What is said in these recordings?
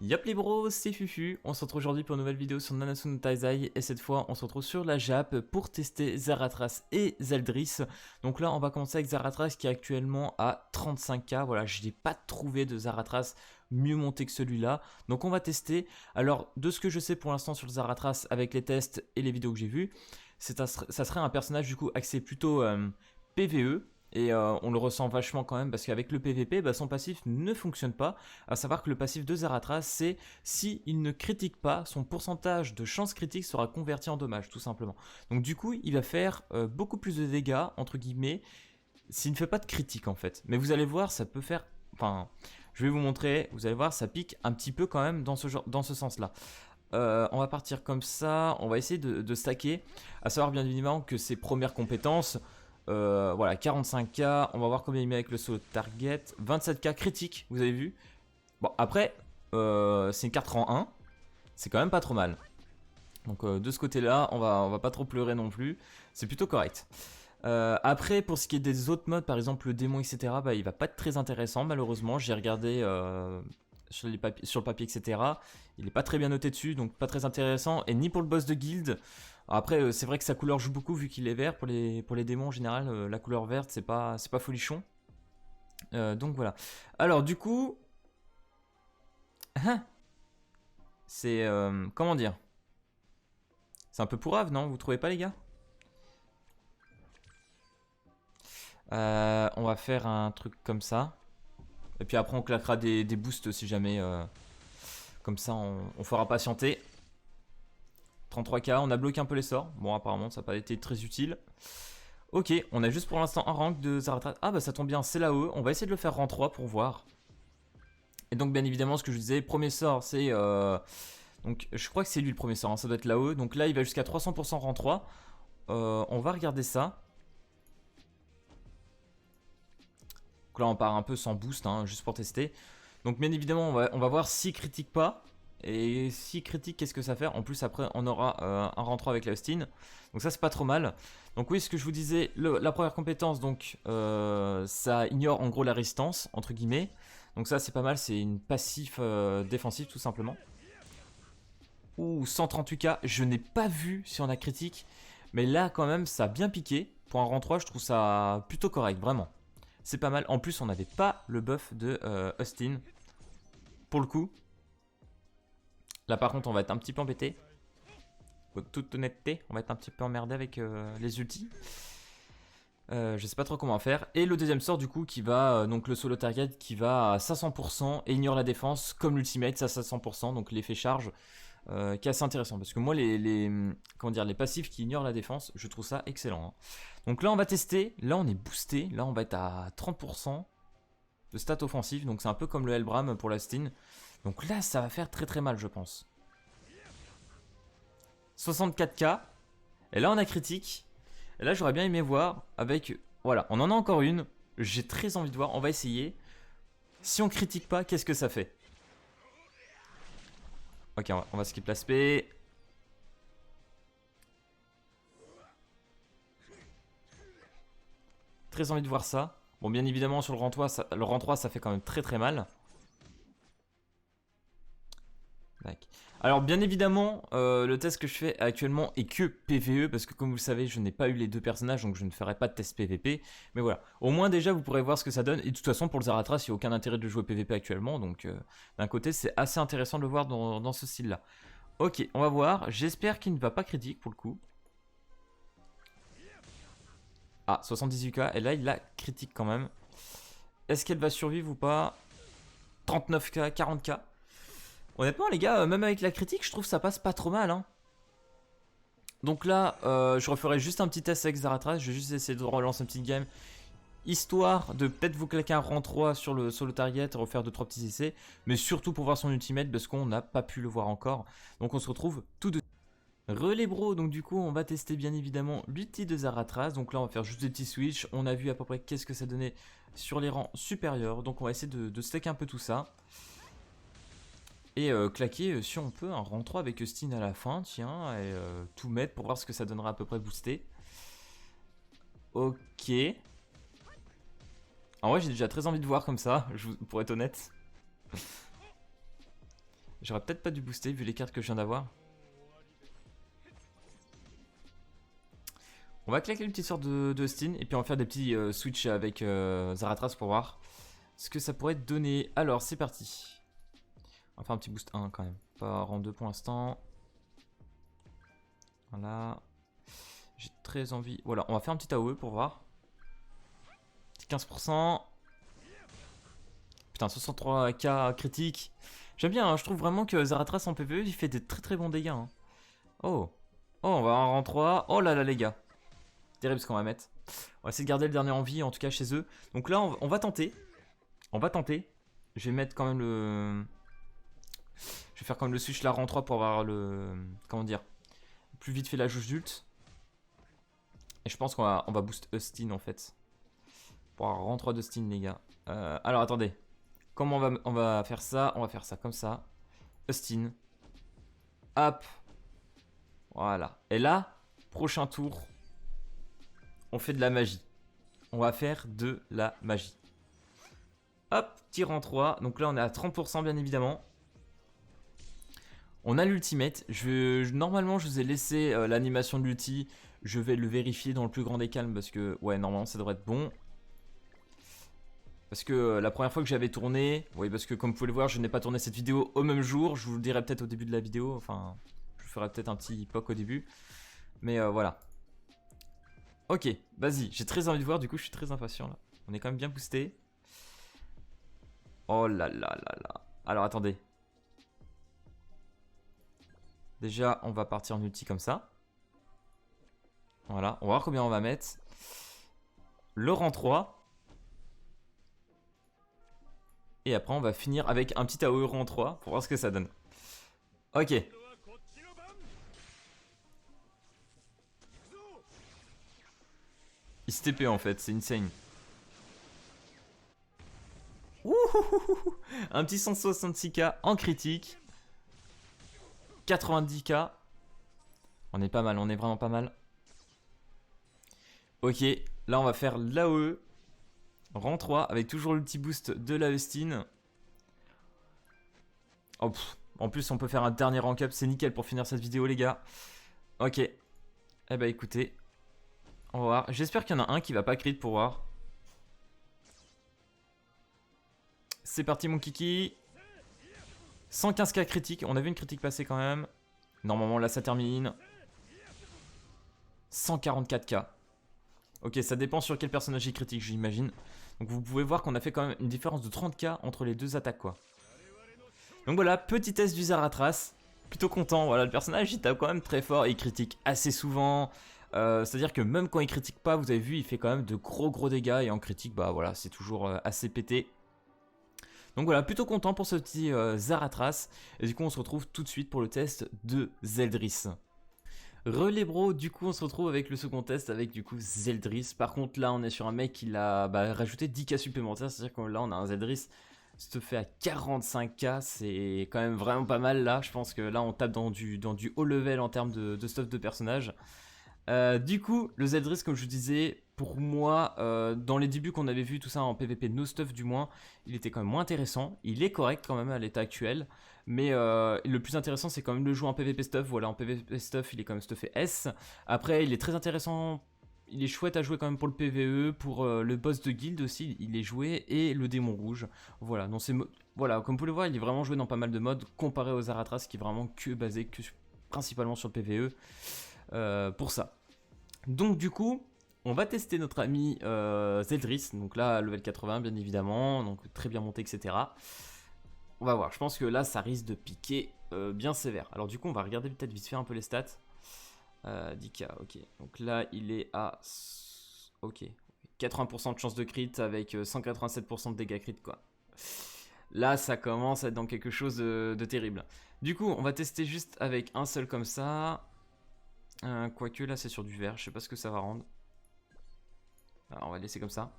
Yop les bros, c'est Fufu, on se retrouve aujourd'hui pour une nouvelle vidéo sur Nanatsu no Taizai et cette fois on se retrouve sur la Jap pour tester Zaratras et Zeldris. Donc là on va commencer avec Zaratras qui est actuellement à 35k, voilà je n'ai pas trouvé de Zaratras mieux monté que celui-là. Donc on va tester, alors de ce que je sais pour l'instant sur le Zaratras avec les tests et les vidéos que j'ai vues, ça serait un personnage du coup axé plutôt PvE. Et on le ressent vachement quand même parce qu'avec le PVP, bah, son passif ne fonctionne pas. À savoir que le passif de Zaratras, c'est s'il ne critique pas, son pourcentage de chance critique sera converti en dommage, tout simplement. Donc du coup, il va faire beaucoup plus de dégâts, entre guillemets, s'il ne fait pas de critique en fait. Mais vous allez voir, ça peut faire... Enfin, je vais vous montrer, vous allez voir, ça pique un petit peu quand même dans ce sens-là. On va partir comme ça, on va essayer de stacker. À savoir bien évidemment que ses premières compétences... voilà, 45k, on va voir combien il met avec le solo target. 27k critique, vous avez vu. Bon, après, c'est une carte rang 1, c'est quand même pas trop mal. Donc de ce côté-là, on va pas trop pleurer non plus, c'est plutôt correct. Après, pour ce qui est des autres modes, par exemple le démon, etc., bah, il va pas être très intéressant, malheureusement. J'ai regardé sur le papier, etc. Il est pas très bien noté dessus, donc pas très intéressant. Et ni pour le boss de guild. Après, c'est vrai que sa couleur joue beaucoup vu qu'il est vert. Pour les démons en général, la couleur verte, c'est pas folichon. Donc voilà. Alors, du coup. C'est. Comment dire? C'est un peu pourrave, non? Vous trouvez pas, les gars? On va faire un truc comme ça. Et puis après, on claquera des boosts si jamais. Comme ça, on fera patienter. 33k, on a bloqué un peu les sorts. Bon, apparemment, ça n'a pas été très utile. Ok, on a juste pour l'instant un rank de Zaratras. Ah bah ça tombe bien, c'est là-haut. On va essayer de le faire rang 3 pour voir. Et donc bien évidemment, ce que je disais, premier sort, c'est... Donc je crois que c'est lui le premier sort, hein, ça doit être là-haut. Donc là, il va jusqu'à 300% rang 3. On va regarder ça. Donc là, on part un peu sans boost, hein, juste pour tester. Donc bien évidemment, on va voir s'il critique pas. Et si critique, qu'est-ce que ça fait? En plus, après, on aura un rang 3 avec la Austin. Donc ça, c'est pas trop mal. Donc oui, ce que je vous disais, la première compétence, donc ça ignore en gros la résistance, entre guillemets. Donc ça, c'est pas mal, c'est une passif défensive, tout simplement. Ouh, 138k, je n'ai pas vu si on a critique. Mais là, quand même, ça a bien piqué. Pour un rang 3, je trouve ça plutôt correct, vraiment. C'est pas mal. En plus, on n'avait pas le buff de Austin. Pour le coup. Là par contre on va être un petit peu embêté. Toute honnêteté, on va être un petit peu emmerdé avec les ultis. Je sais pas trop comment faire. Et le deuxième sort du coup qui va, donc le solo target qui va à 500% et ignore la défense comme l'ultimate, ça à 500%, donc l'effet charge qui est assez intéressant. Parce que moi comment dire, les passifs qui ignorent la défense, je trouve ça excellent. Hein. Donc là on va tester, là on est boosté, là on va être à 30% de stats offensifs, donc c'est un peu comme le Helbram pour la Stin. Donc là, ça va faire très très mal, je pense. 64k. Et là, on a critique. Et là, j'aurais bien aimé voir avec... Voilà, on en a encore une. J'ai très envie de voir. On va essayer. Si on critique pas, qu'est-ce que ça fait? Ok, on va skip l'aspect. Très envie de voir ça. Bon, bien évidemment, sur le rang 3, ça fait quand même très très mal. Alors bien évidemment, le test que je fais actuellement est que PvE parce que comme vous le savez, je n'ai pas eu les deux personnages donc je ne ferai pas de test PvP. Mais voilà, au moins déjà vous pourrez voir ce que ça donne. Et de toute façon pour le Zaratras, il n'y a aucun intérêt de jouer PvP actuellement. Donc d'un côté c'est assez intéressant de le voir dans ce style là. Ok, on va voir. J'espère qu'il ne va pas critique pour le coup. Ah, 78k. Et là il a critique quand même. Est-ce qu'elle va survivre ou pas? 39k, 40k. Honnêtement les gars, même avec la critique, je trouve que ça passe pas trop mal. Hein. Donc là, je referai juste un petit test avec Zaratras. Je vais juste essayer de relancer une petite game. Histoire de peut-être vous claquer un rang 3 sur le solo target, refaire 2-3 petits essais. Mais surtout pour voir son ultimate parce qu'on n'a pas pu le voir encore. Donc on se retrouve tout de suite. Relais bro, donc du coup on va tester bien évidemment l'ulti de Zaratras. Donc là on va faire juste des petits switches. On a vu à peu près qu'est-ce que ça donnait sur les rangs supérieurs. Donc on va essayer de stack un peu tout ça. Et claquer si on peut un rang 3 avec Austin à la fin, tiens, et tout mettre pour voir ce que ça donnera à peu près boosté. Ok. En vrai j'ai déjà très envie de voir comme ça, pour être honnête. J'aurais peut-être pas dû booster vu les cartes que je viens d'avoir. On va claquer une petite sorte de Stin et puis on va faire des petits switch avec Zaratras pour voir ce que ça pourrait donner. Alors c'est parti. On va faire un petit boost 1 quand même. Pas rang 2 pour l'instant. Voilà. J'ai très envie. Voilà, on va faire un petit AOE pour voir. Petit 15%. Putain, 63k critique. J'aime bien, hein, je trouve vraiment que Zaratras en PvE il fait des très bons dégâts. Hein. Oh. Oh, on va en rang 3. Oh là là, les gars. Terrible ce qu'on va mettre. On va essayer de garder le dernier en vie, en tout cas chez eux. Donc là, on va tenter. On va tenter. Je vais mettre quand même le... Je vais faire quand même le switch là rang 3 pour avoir le... Comment dire, plus vite fait la jauge d'ult. Et je pense qu'on va boost Austin en fait. Pour avoir rang 3 d'Austin les gars. Alors attendez. Comment on va faire ça? On va faire ça comme ça. Austin. Hop. Voilà. Et là, prochain tour, on fait de la magie. On va faire de la magie. Hop, tir en 3. Donc là, on est à 30% bien évidemment. On a l'ultimate. Normalement, je vous ai laissé l'animation de l'ulti. Je vais le vérifier dans le plus grand des calmes parce que, ouais, normalement, ça devrait être bon. Parce que la première fois que j'avais tourné, oui, parce que comme vous pouvez le voir, je n'ai pas tourné cette vidéo au même jour. Je vous le dirai peut-être au début de la vidéo. Enfin, je vous ferai peut-être un petit POC au début. Mais voilà. Ok, vas-y. J'ai très envie de voir. Du coup, je suis très impatient là. On est quand même bien boosté. Oh là là là là. Alors, attendez. Déjà, on va partir en ulti comme ça. Voilà. On va voir combien on va mettre. Le rang 3. Et après, on va finir avec un petit AOE rang 3 pour voir ce que ça donne. Ok. Il se TP en fait, c'est insane. Ouhouhouhou. Un petit 166k en critique. 90k. On est pas mal, on est vraiment pas mal. Ok, là on va faire l'AOE. Rang 3 avec toujours le petit boost de la Austin. Oh, en plus on peut faire un dernier rank up, c'est nickel pour finir cette vidéo les gars. Ok. Eh bah écoutez. On va voir. J'espère qu'il y en a un qui va pas crit pour voir. C'est parti mon kiki. 115k critique. On a vu une critique passer quand même. Normalement là ça termine. 144k. Ok, ça dépend sur quel personnage il critique, j'imagine. Donc vous pouvez voir qu'on a fait quand même une différence de 30k entre les deux attaques quoi. Donc voilà, petit test du Zaratras. Plutôt content, voilà, le personnage il tape quand même très fort et il critique assez souvent. C'est-à-dire que même quand il critique pas, vous avez vu, il fait quand même de gros dégâts. Et en critique, bah voilà, c'est toujours assez pété. Donc voilà, plutôt content pour ce petit Zaratras. Et du coup, on se retrouve tout de suite pour le test de Zeldris. Relais bro, du coup on se retrouve avec le second test avec du coup Zeldris. Par contre là on est sur un mec qui l'a rajouté 10k supplémentaires, c'est à dire que là on a un Zeldris se fait à 45k, c'est quand même vraiment pas mal là. Je pense que là on tape dans du haut level en termes de stuff de personnage. Du coup le Zeldris comme je vous disais, pour moi dans les débuts qu'on avait vu tout ça en PvP no stuff du moins, il était quand même moins intéressant. Il est correct quand même à l'état actuel. Mais le plus intéressant c'est quand même le jouer en PvP stuff. Voilà, en PvP stuff il est quand même stuffé S. Après il est très intéressant, il est chouette à jouer quand même pour le PvE. Pour le boss de guild aussi il est joué. Et le démon rouge. Voilà, donc voilà, comme vous pouvez le voir il est vraiment joué dans pas mal de modes. Comparé aux Zaratras qui est vraiment basé principalement sur le PvE. Pour ça. Donc du coup on va tester notre ami Zeldris. Donc là level 80 bien évidemment. Donc très bien monté etc. On va voir, je pense que là ça risque de piquer bien sévère. Alors du coup on va regarder peut-être vite fait un peu les stats. 10k, ok. Donc là il est à... Ok. 80% de chance de crit avec 187% de dégâts crit quoi. Là ça commence à être dans quelque chose de terrible. Du coup on va tester juste avec un seul comme ça. Quoique là c'est sur du vert, je sais pas ce que ça va rendre. Alors on va laisser comme ça.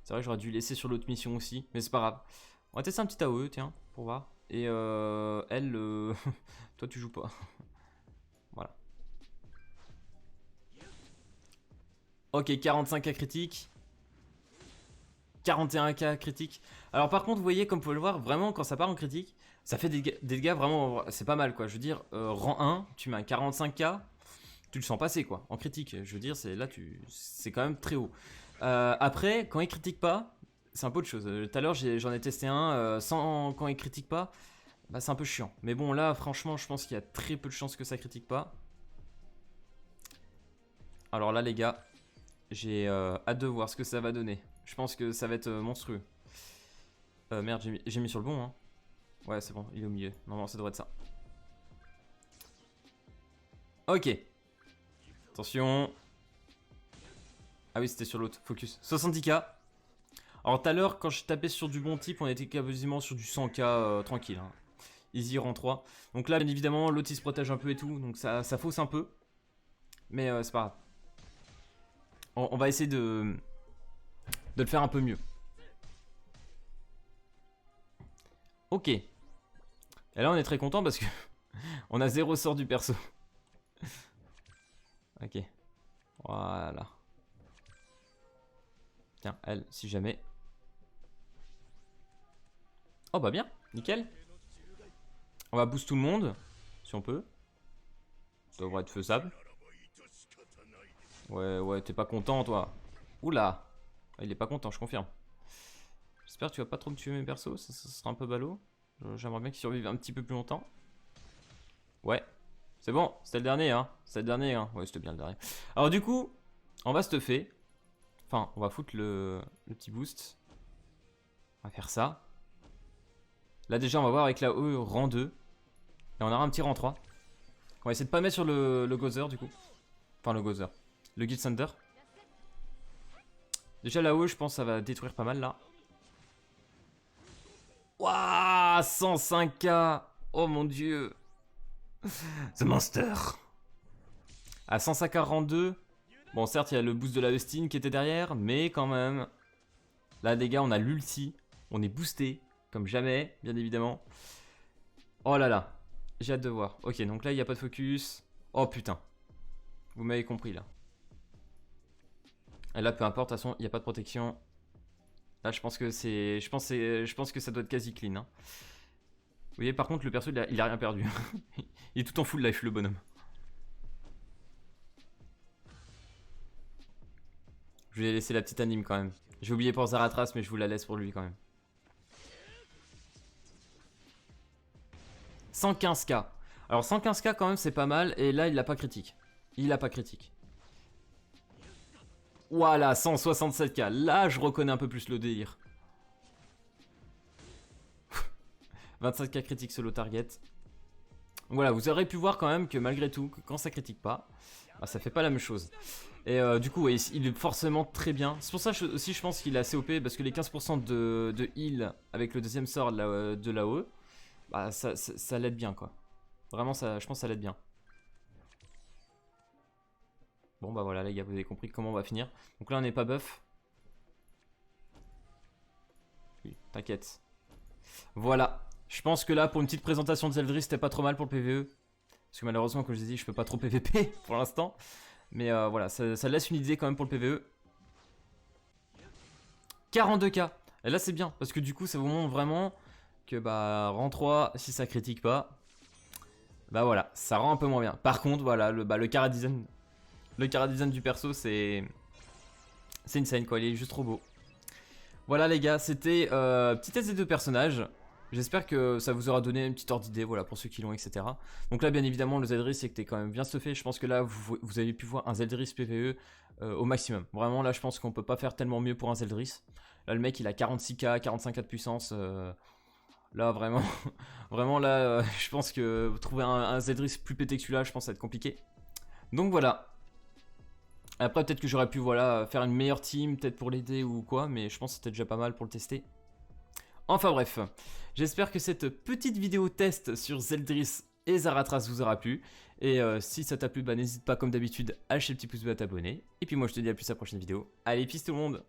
C'est vrai que j'aurais dû laisser sur l'autre mission aussi, mais c'est pas grave. On va tester un petit AOE, tiens, pour voir. Et elle, toi tu joues pas. Voilà. Ok, 45k critique. 41k critique. Alors par contre, vous voyez, comme vous pouvez le voir, vraiment quand ça part en critique, Ça fait des dégâts vraiment, c'est pas mal quoi. Je veux dire, rang 1, tu mets un 45k, tu le sens passer quoi, en critique. Je veux dire, là, c'est quand même très haut. Après, quand il critique pas, c'est un peu autre chose. Tout à l'heure, j'en ai testé un, sans quand il critique pas, bah, c'est un peu chiant. Mais bon, là, franchement, je pense qu'il y a très peu de chances que ça critique pas. Alors là, les gars, j'ai hâte de voir ce que ça va donner. Je pense que ça va être monstrueux. Merde, j'ai mis sur le bon, hein. Ouais, c'est bon, il est au milieu. Normalement, ça devrait être ça. Ok. Attention. Ah oui, c'était sur l'autre. Focus. 70k. Alors, tout à l'heure, quand je tapais sur du bon type, on était quasiment sur du 100k tranquille. Hein. Easy rang 3. Donc là, bien évidemment, l'autre il se protège un peu et tout. Donc ça fausse un peu. Mais c'est pas grave. On va essayer de le faire un peu mieux. Ok. Et là, on est très content parce que on a 0 sort du perso. Ok. Voilà. Tiens, elle, si jamais. Oh bah bien, nickel. On va boost tout le monde, si on peut. Ça devrait être faisable. Ouais, t'es pas content toi. Oula. Il est pas content, je confirme. J'espère que tu vas pas trop me tuer mes persos, ça sera un peu ballot. J'aimerais bien qu'ils survivent un petit peu plus longtemps. Ouais. C'est bon, c'était le dernier, hein. C'était le dernier, hein. Ouais, c'était bien le dernier. Alors du coup, on va stuffer. Enfin, on va foutre le petit boost. On va faire ça. Là déjà, on va voir avec la E rang 2. Et on aura un petit rang 3. On va essayer de pas mettre sur le Gozer du coup. Enfin le Gozer. Le Guild Center. Déjà la E, je pense que ça va détruire pas mal là. Waouh, 105k. Oh mon dieu. The Monster. À 105k rang 2. Bon, certes, il y a le boost de la Eustine qui était derrière, mais quand même. Là, les gars, on a l'ulti. On est boosté, comme jamais, bien évidemment. Oh là là. J'ai hâte de voir. Ok, donc là, il n'y a pas de focus. Oh putain. Vous m'avez compris, là. Et là, peu importe, de toute façon, il n'y a pas de protection. Là, je pense que c'est... Je pense que ça doit être quasi clean. Hein. Vous voyez, par contre, le perso, il a rien perdu. Il est tout en full life, le bonhomme. Je vais laisser la petite anime quand même. J'ai oublié pour Zaratras, mais je vous la laisse pour lui quand même. 115k. Alors 115k quand même, c'est pas mal. Et là, il l'a pas critique. Il a pas critique. Voilà, 167k. Là, je reconnais un peu plus le délire. 25k critique solo target. Voilà, vous aurez pu voir quand même que malgré tout, que quand ça critique pas, bah, ça fait pas la même chose. Et du coup, ouais, il est forcément très bien. C'est pour ça aussi, je pense qu'il est assez OP, parce que les 15% de heal avec le deuxième sort de l'AOE, bah, ça l'aide bien, quoi. Vraiment, je pense que ça l'aide bien. Bon, bah voilà, les gars, vous avez compris comment on va finir. Donc là, on n'est pas buff. Oui, t'inquiète. Voilà. Je pense que là, pour une petite présentation de Zeldris, c'était pas trop mal pour le PvE. Parce que malheureusement, comme je vous ai dit, je peux pas trop PvP pour l'instant. Mais voilà, ça laisse une idée quand même pour le PvE. 42k. Et là, c'est bien. Parce que du coup, ça vous montre vraiment que bah, rang 3, si ça critique pas, bah voilà, ça rend un peu moins bien. Par contre, voilà, le chara design. Le chara design du perso, c'est insane quoi. Il est juste trop beau. Voilà, les gars, c'était petit test des deux personnages. J'espère que ça vous aura donné une petite ordre d'idée, voilà, pour ceux qui l'ont, etc. Donc là, bien évidemment, le Zeldris, c'est que t'es quand même bien stuffé. Je pense que là, vous avez pu voir un Zeldris PvE au maximum. Vraiment, là, je pense qu'on peut pas faire tellement mieux pour un Zeldris. Là, le mec, il a 46k, 45k de puissance. Là, vraiment, vraiment, là, je pense que trouver un Zeldris plus pété que celui-là, je pense que ça va être compliqué. Donc voilà. Après, peut-être que j'aurais pu, voilà, faire une meilleure team, peut-être pour l'aider ou quoi, mais je pense que c'était déjà pas mal pour le tester. Enfin bref, j'espère que cette petite vidéo test sur Zeldris et Zaratras vous aura plu. Et si ça t'a plu, bah, n'hésite pas comme d'habitude à lâcher le petit pouce bleu, à t'abonner. Et puis moi je te dis à plus à la prochaine vidéo. Allez, peace tout le monde!